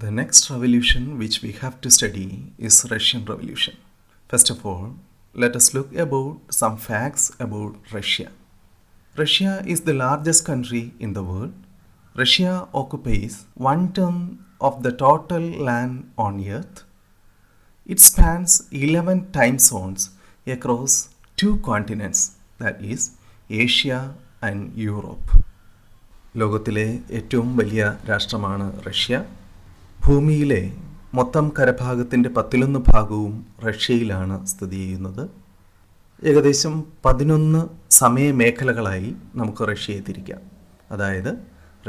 The next revolution which we have to study is Russian Revolution. First of all, let us look about some facts about Russia. Russia is the largest country in the world. Russia occupies 1/10 of the total land on earth. It spans 11 time zones across 2 continents, that is Asia and Europe. ലോകത്തിലെ ഏറ്റവും വലിയ രാഷ്ട്രമാണ് Russia. ഭൂമിയിലെ മൊത്തം കരഭാഗത്തിൻ്റെ 1/11 റഷ്യയിലാണ് സ്ഥിതി ചെയ്യുന്നത്. ഏകദേശം 11 സമയമേഖലകളായി നമുക്ക് റഷ്യയെ തിരിക്കാം. അതായത്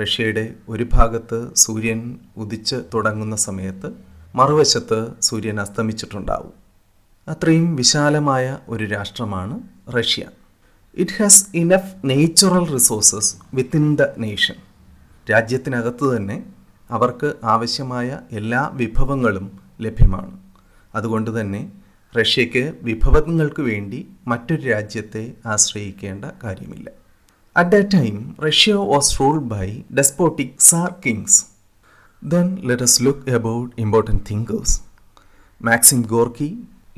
റഷ്യയുടെ ഒരു ഭാഗത്ത് സൂര്യൻ ഉദിച്ച് തുടങ്ങുന്ന സമയത്ത് മറുവശത്ത് സൂര്യൻ അസ്തമിച്ചിട്ടുണ്ടാവും. അത്രയും വിശാലമായ ഒരു രാഷ്ട്രമാണ് Russia. It has enough natural resources within the nation. രാജ്യത്തിനകത്ത് തന്നെ അവർക്ക് ആവശ്യമായ എല്ലാ വിഭവങ്ങളും ലഭ്യമാണ്. അതുകൊണ്ട് തന്നെ റഷ്യയ്ക്ക് വിഭവങ്ങൾക്ക് വേണ്ടി മറ്റൊരു രാജ്യത്തെ ആശ്രയിക്കേണ്ട കാര്യമില്ല. At that time Russia was ruled by despotic tsar kings. Then let us look about important thinkers. Maxim Gorky,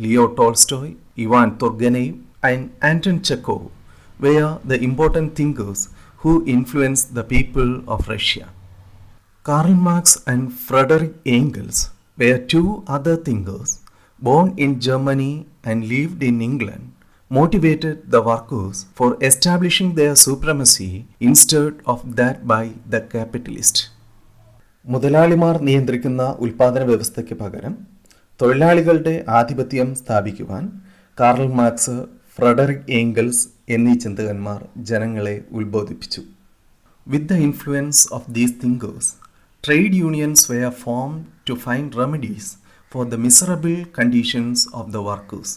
Leo Tolstoy, Ivan Turgenev and Anton Chekhov were the important thinkers who influenced the people of Russia. Karl Marx and Friedrich Engels were two other thinkers born in Germany and lived in England, motivated the workers for establishing their supremacy instead of that by the capitalist. മുതലാളിമാർ നിയന്ത്രിക്കുന്ന ഉൽപ്പാദന വ്യവസ്ഥയ്ക്ക് പകരം തൊഴിലാളികളുടെ ആധിപത്യം സ്ഥാപിക്കുവാൻ Karl marks, Frederick Engels എന്നീ ചിന്തകന്മാർ ജനങ്ങളെ ഉത്ബോധിപ്പിച്ചു. With the influence of these thinkers, trade unions were formed to find remedies for the miserable conditions of the workers.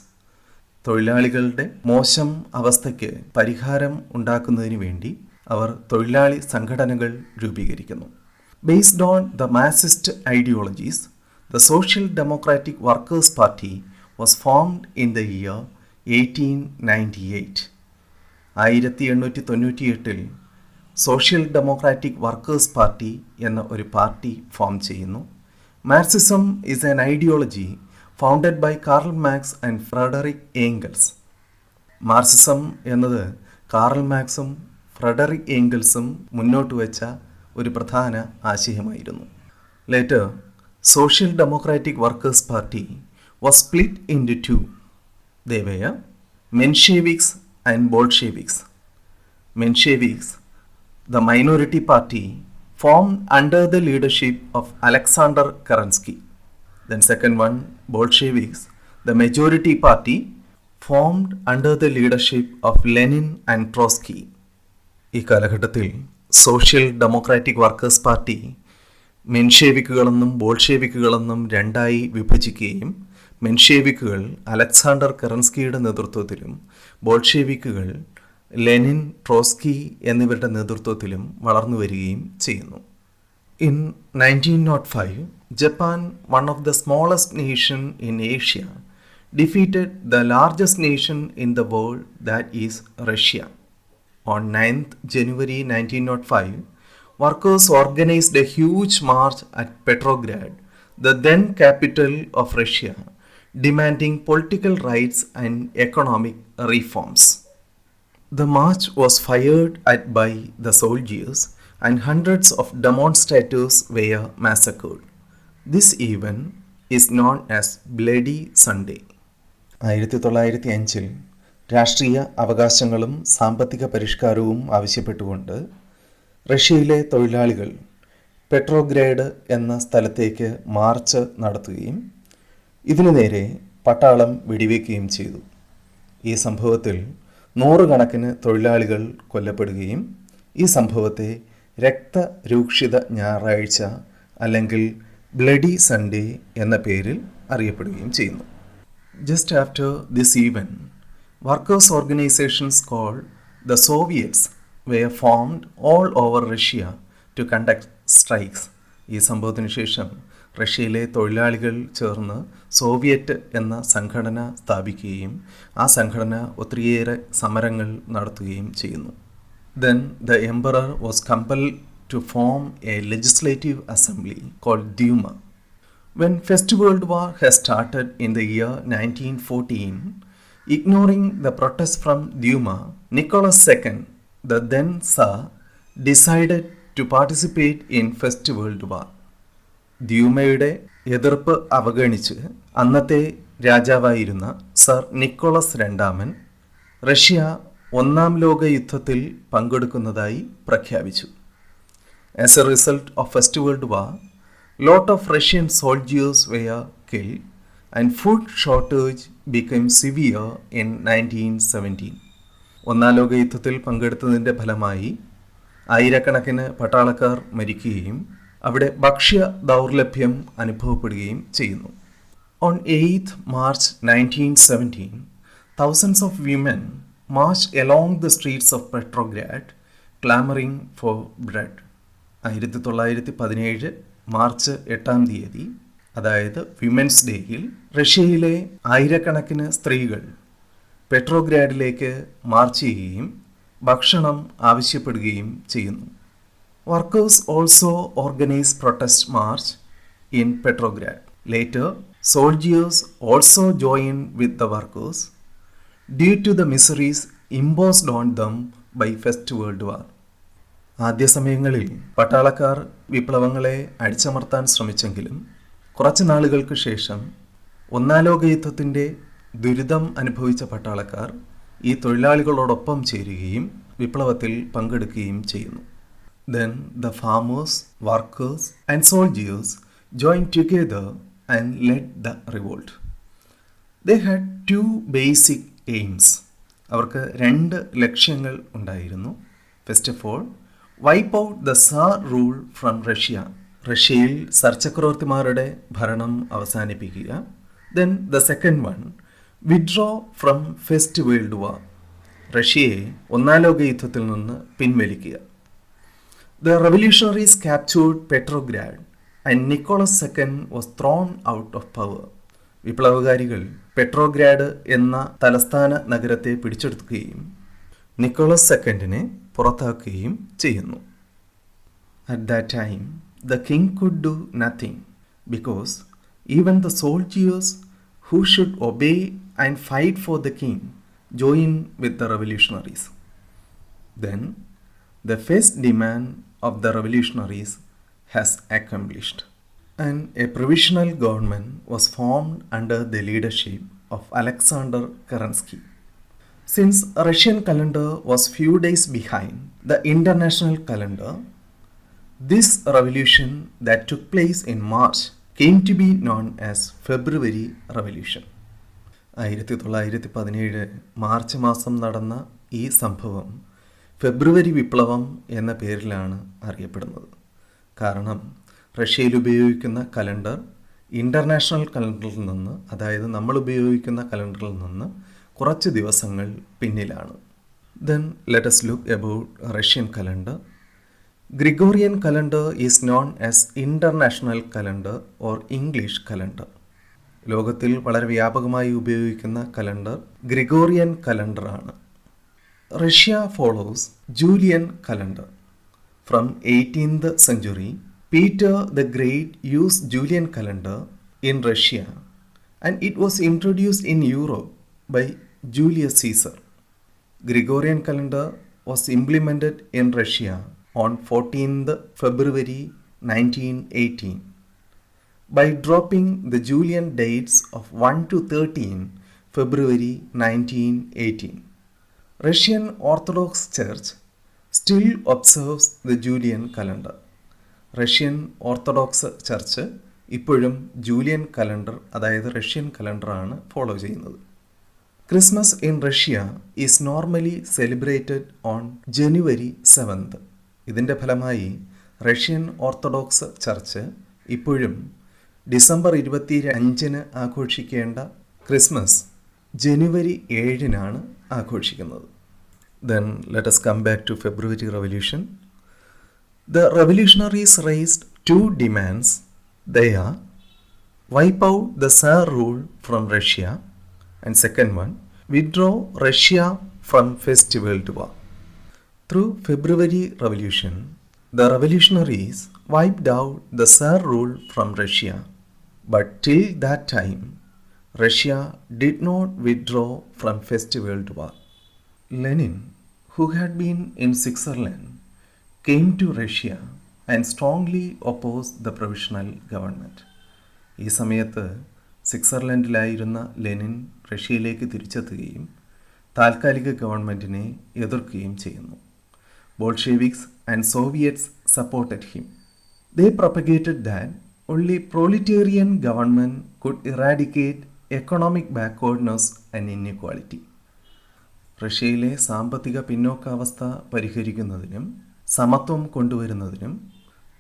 തൊഴിലാളികളുടെ മോശം അവസ്ഥയ്ക്ക് പരിഹാരം ഉണ്ടാക്കുന്നതിന് വേണ്ടി അവർ തൊഴിലാളി സംഘടനകൾ രൂപീകരിക്കുന്നു. Based on the Marxist ideologies, the Social Democratic Workers' Party was formed in the year 1898. 1898 Social Democratic Workers Party എന്ന ഒരു പാർട്ടി ഫോം ചെയ്യുന്നു. Marxism is an ideology founded by Karl Marx and Frederick Engels. Marxism എന്നത് Karl മാർക്സും Frederick ഏംഗൽസും മുന്നോട്ട് വെച്ച ഒരു പ്രധാന ആശയമായിരുന്നു. Later Social Democratic Workers Party was split into 2. They were Mensheviks and Bolsheviks. Mensheviks, the minority party, formed under the leadership of Alexander Kerensky. Then second one, Bolsheviks, the majority party, formed under the leadership of Lenin and Trotsky. ഈ കാലഘട്ടത്തിൽ social Democratic Workers party മെൻഷേവിക്കുകളെന്നും ബോൾഷേവിക്കുകളെന്നും രണ്ടായി വിഭജിക്കുകയും മെൻഷേവിക്കുകൾ Alexander കെറൻസ്കിയുടെ നേതൃത്വത്തിലും ബോൾഷേവിക്കുകൾ Lenin, Trotsky എന്നിവരുടെ നേതൃത്വത്തിലും വളർന്നു വരികയും ചെയ്യുന്നു. In 1905, Japan, one of the smallest nation in Asia, defeated the largest nation in the world, that is Russia. On 9th January 1905, workers organized a huge march at Petrograd, the then capital of Russia, demanding political rights and economic reforms. The march was fired at by the soldiers and hundreds of demonstrators were massacred. This event is known as Bloody Sunday. 1905 രാഷ്ട്രീയ അവകാശങ്ങളും സാമ്പത്തിക പരിഷ്കാരവും ആവശ്യപ്പെട്ടുകൊണ്ട് റഷ്യയിലെ തൊഴിലാളികൾ പെട്രോഗ്രേഡ് എന്ന സ്ഥലത്തേക്ക് March നടത്തുകയും ഇതിനു നേരെ പട്ടാളം വെടിവെക്കുകയും ചെയ്തു. ഈ സംഭവത്തിൽ 100 കണക്കിന് തൊഴിലാളികൾ കൊല്ലപ്പെടുകയും ഈ സംഭവത്തെ രക്തരൂക്ഷിത ഞായറാഴ്ച അല്ലെങ്കിൽ ബ്ലഡി സൺഡേ എന്ന പേരിൽ അറിയപ്പെടുകയും ചെയ്യുന്നു. Just after this event, workers' organizations called the Soviets were formed all over Russia to conduct strikes. ഈ സംഭവത്തിന് ശേഷം റഷ്യയിലെ തൊഴിലാളികൾ ചേർന്ന് സോവിയറ്റ് എന്ന സംഘടന സ്ഥാപിക്കുകയും ആ സംഘടന ഒത്തിരിയേറെ സമരങ്ങൾ നടത്തുകയും ചെയ്യുന്നു. Then the emperor was compelled to form a legislative assembly called Duma When First World War has started in the year 1914, ignoring the protest from Duma, Nicholas II, the then Tsar, decided to participate in First World War. ദ്യൂമയുടെ എതിർപ്പ് അവഗണിച്ച് അന്നത്തെ രാജാവായിരുന്ന sir Nicholas രണ്ടാമൻ Russia ഒന്നാം ലോക യുദ്ധത്തിൽ പങ്കെടുക്കുന്നതായി പ്രഖ്യാപിച്ചു. As A result of first world war, lot of Russian soldiers were killed and food shortage became severe in 1917. ഒന്നാം ലോക യുദ്ധത്തിൽ പങ്കെടുത്തതിൻ്റെ ഫലമായി ആയിരക്കണക്കിന് പട്ടാളക്കാർ മരിക്കുകയും അവിടെ ഭക്ഷ്യ ദൗർലഭ്യം അനുഭവപ്പെടുകയും ചെയ്യുന്നു. On 8th March 1917, thousands of women marched along the streets of Petrograd clamoring for bread. 1917 March 8 അതായത് വിമൻസ് ഡേയിൽ റഷ്യയിലെ ആയിരക്കണക്കിന് സ്ത്രീകൾ പെട്രോഗ്രാഡിലേക്ക് മാർച്ച് ചെയ്യുകയും ഭക്ഷണം ആവശ്യപ്പെടുകയും ചെയ്യുന്നു. Workers also organise protest march in Petrograd. Later soldiers also join with the workers due to the miseries imposed on them by first world war. ആദ്യ സമയങ്ങളിൽ പട്ടാളക്കാർ വിപ്ലവങ്ങളെ അടിച്ചമർത്താൻ ശ്രമിച്ചെങ്കിലും കുറച്ച് നാളുകൾക്ക് ശേഷം ഒന്നാം ലോക യുദ്ധത്തിൻ്റെ ദുരിതം അനുഭവിച്ച പട്ടാളക്കാർ ഈ തൊഴിലാളികളോടൊപ്പം ചേരുകയും വിപ്ലവത്തിൽ പങ്കെടുക്കുകയും ചെയ്യുന്നു. Then the farmers, workers and soldiers joined together and led the revolt. They had two basic aims. അവർക്ക് രണ്ട് ലക്ഷ്യങ്ങൾ ഉണ്ടായിരുന്നു. First of all, wipe out the Tsar rule from Russia. റഷ്യയിൽ സർ ചക്രവർത്തിമാരുടെ ഭരണം അവസാനിപ്പിക്കുക. Then the second one, withdraw from First World War. റഷ്യയെ ഒന്നാം ലോക യുദ്ധത്തിൽ നിന്ന് പിൻവലിക്കുക. The revolutionaries captured Petrograd and Nicholas II was thrown out of power. വിപ്ലവകാരികൾ Petrograd എന്ന തലസ്ഥാന നഗരത്തെ പിടിച്ചെടുക്കുകയും നിക്കോളസ് സെക്കൻഡിനെ പുറത്താക്കുകയും ചെയ്യുന്നു. At that time, the king could do nothing because even the soldiers who should obey and fight for the king joined with the revolutionaries. Then, the first demand of the revolutionaries has accomplished, and a provisional government was formed under the leadership of Alexander Kerensky. Since Russian calendar was few days behind the international calendar, this revolution that took place in March came to be known as February Revolution. 1917 March മാസം നടന്ന ഈ സംഭവം ഫെബ്രുവരി വിപ്ലവം എന്ന പേരിലാണ് അറിയപ്പെടുന്നത്. കാരണം റഷ്യയിൽ ഉപയോഗിക്കുന്ന കലണ്ടർ ഇൻ്റർനാഷണൽ കലണ്ടറിൽ നിന്ന്, അതായത് നമ്മൾ ഉപയോഗിക്കുന്ന കലണ്ടറിൽ നിന്ന് കുറച്ച് ദിവസങ്ങൾ പിന്നിലാണ്. Then let us look about Russian calendar. Gregorian calendar is known as International calendar or English calendar. ലോകത്തിൽ വളരെ വ്യാപകമായി ഉപയോഗിക്കുന്ന കലണ്ടർ ഗ്രിഗോറിയൻ കലണ്ടറാണ്. Russia follows Julian calendar. From 18th century, Peter the Great used Julian calendar in Russia and it was introduced in Europe by Julius Caesar. Gregorian calendar was implemented in Russia on 14th February 1918 by dropping the Julian dates of 1 to 13 February 1918. Russian Orthodox Church still observes the Julian calendar. Russian orthodox church ഇപ്പോഴും Julian calendar, അതായത് Russian കലണ്ടറാണ് follow ചെയ്യുന്നത്. Christmas in Russia is normally celebrated on January 7th. ഇതിൻ്റെ ഫലമായി Russian orthodox church ഇപ്പോഴും December 25 ആഘോഷിക്കേണ്ട Christmas ജനുവരി 7 ആഘോഷിക്കുന്നത്. Then let us come back to February Revolution. The revolutionaries raised two demands. They are wipe out the Tsar rule from Russia and second one, withdraw Russia from First World War. Through February Revolution, the revolutionaries wiped out the Tsar rule from Russia. But till that time, Russia did not withdraw from First World War. Lenin, who had been in Switzerland, came to Russia and strongly opposed the provisional government. ഈ സമയത്ത് സ്വിറ്റ്സർലൻഡിലായിരുന്ന Lenin റഷ്യയിലേക്ക് തിരിച്ചെത്തുകയും താൽക്കാലിക ഗവൺമെൻറ്റിനെ എതിർക്കുകയും ചെയ്യുന്നു. Bolsheviks and Soviets supported him. They propagated that only proletarian government could eradicate economic backwardness and inequality. റഷ്യയിലെ സാമ്പത്തിക പിന്നോക്കാവസ്ഥ പരിഹരിക്കുന്നതിനും സമത്വം കൊണ്ടുവരുന്നതിനും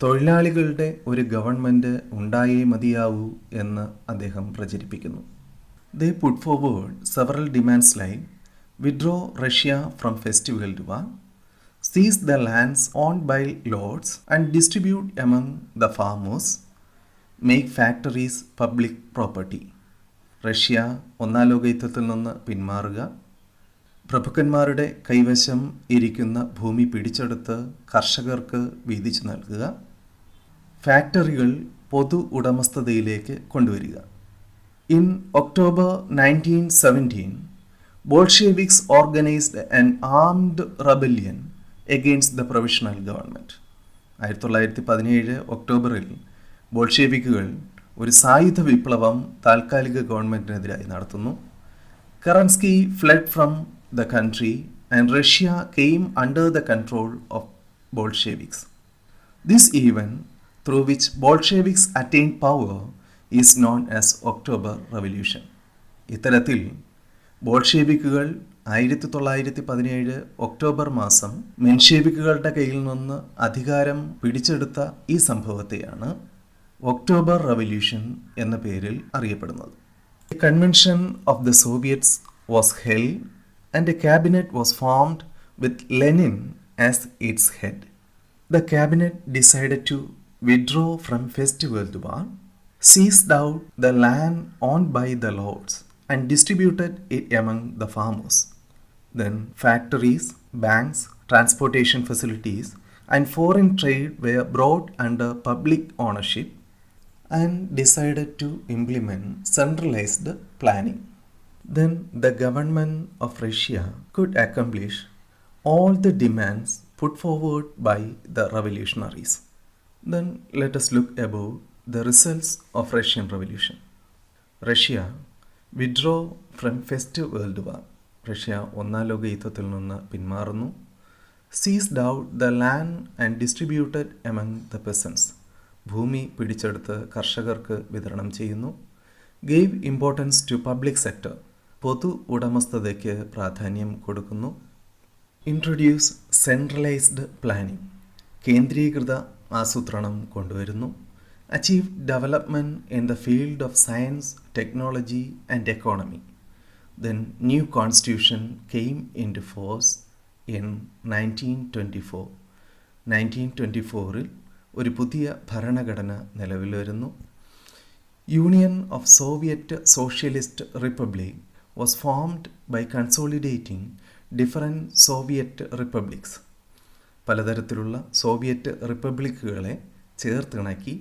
തൊഴിലാളികളുടെ ഒരു ഗവൺമെൻറ് ഉണ്ടായേ മതിയാവൂ എന്ന് അദ്ദേഹം പ്രചരിപ്പിക്കുന്നു. They put forward several demands like withdraw Russia from First World War, seize the lands owned by lords and distribute among the farmers, make factories public property. Russia ഒന്നാം ലോകയുദ്ധത്തിൽ നിന്ന് പിന്മാറുക, പ്രഭുക്കന്മാരുടെ കൈവശം ഇരിക്കുന്ന ഭൂമി പിടിച്ചെടുത്ത് കർഷകർക്ക് വീതിച്ചു നൽകുക, ഫാക്ടറികൾ പൊതു ഉടമസ്ഥതയിലേക്ക് കൊണ്ടുവരിക. In October 1917, Bolsheviks organized an armed rebellion against the provisional government. 1917 ഒക്ടോബറിൽ ബോൾഷെവിക്കുകൾ ഒരു സായുധ വിപ്ലവം താൽക്കാലിക ഗവൺമെൻറ്റിനെതിരായി നടത്തുന്നു. Kerensky fled from the country and Russia came under the control of Bolsheviks. This event, through which Bolsheviks attained power, is known as October Revolution. ഇത്തരത്തിൽ ബോൾഷെവിക്കുകൾ 1917 October മാസം മെൻഷെവിക്കുകളുടെ കയ്യിൽ നിന്ന് അധികാരം പിടിച്ചെടുത്ത ഈ സംഭവത്തെയാണ് ഒക്ടോബർ റവല്യൂഷൻ എന്ന പേരിൽ അറിയപ്പെടുന്നത്. The convention of the Soviets was held and a cabinet was formed with Lenin as its head. The cabinet decided to withdraw from First World War, seized out the land owned by the lords and distributed it among the farmers. Then factories, banks, transportation facilities and foreign trade were brought under public ownership and decided to implement centralized planning. Then the government of Russia could accomplish all the demands put forward by the revolutionaries. Then let us look about the results of Russian Revolution. Russia withdraw from First World War. Russia ഒന്നാം ലോക യുദ്ധത്തിൽ നിന്ന് പിന്മാറുന്നു. Seized out the land and distributed among the peasants. ഭൂമി പിടിച്ചെടുത്ത് കർഷകർക്ക് വിതരണം ചെയ്യുന്നു. Gave importance to public sector. പൊതു ഉടമസ്ഥതയ്ക്ക് പ്രാധാന്യം കൊടുക്കുന്നു. Introduce centralised planning. കേന്ദ്രീകൃത ആസൂത്രണം കൊണ്ടുവരുന്നു. Achieve development in the field of science, technology and economy. Then new constitution came into force in 1924. 1924 ഒരു പുതിയ ഭരണഘടന നിലവിൽ വരുന്നു. Union of Soviet Socialist Republic was formed by consolidating different Soviet republics. പലതരത്തിലുള്ള Soviet റിപ്പബ്ലിക്കുകളെ ചേർത്തിണക്കി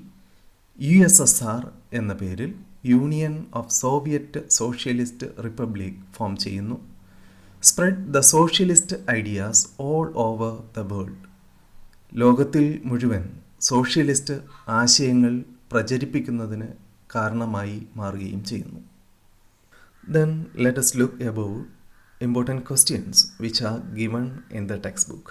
USSR എന്ന പേരിൽ Union of Soviet Socialist Republic form ചെയ്യുന്നു. Spread the socialist ideas all over the world. ലോകത്തിൽ മുഴുവൻ സോഷ്യലിസ്റ്റ് ആശയങ്ങൾ പ്രചരിപ്പിക്കുന്നതിന് കാരണമായി മാറുകയും ചെയ്യുന്നു. Then let us look about important questions which are given in the textbook.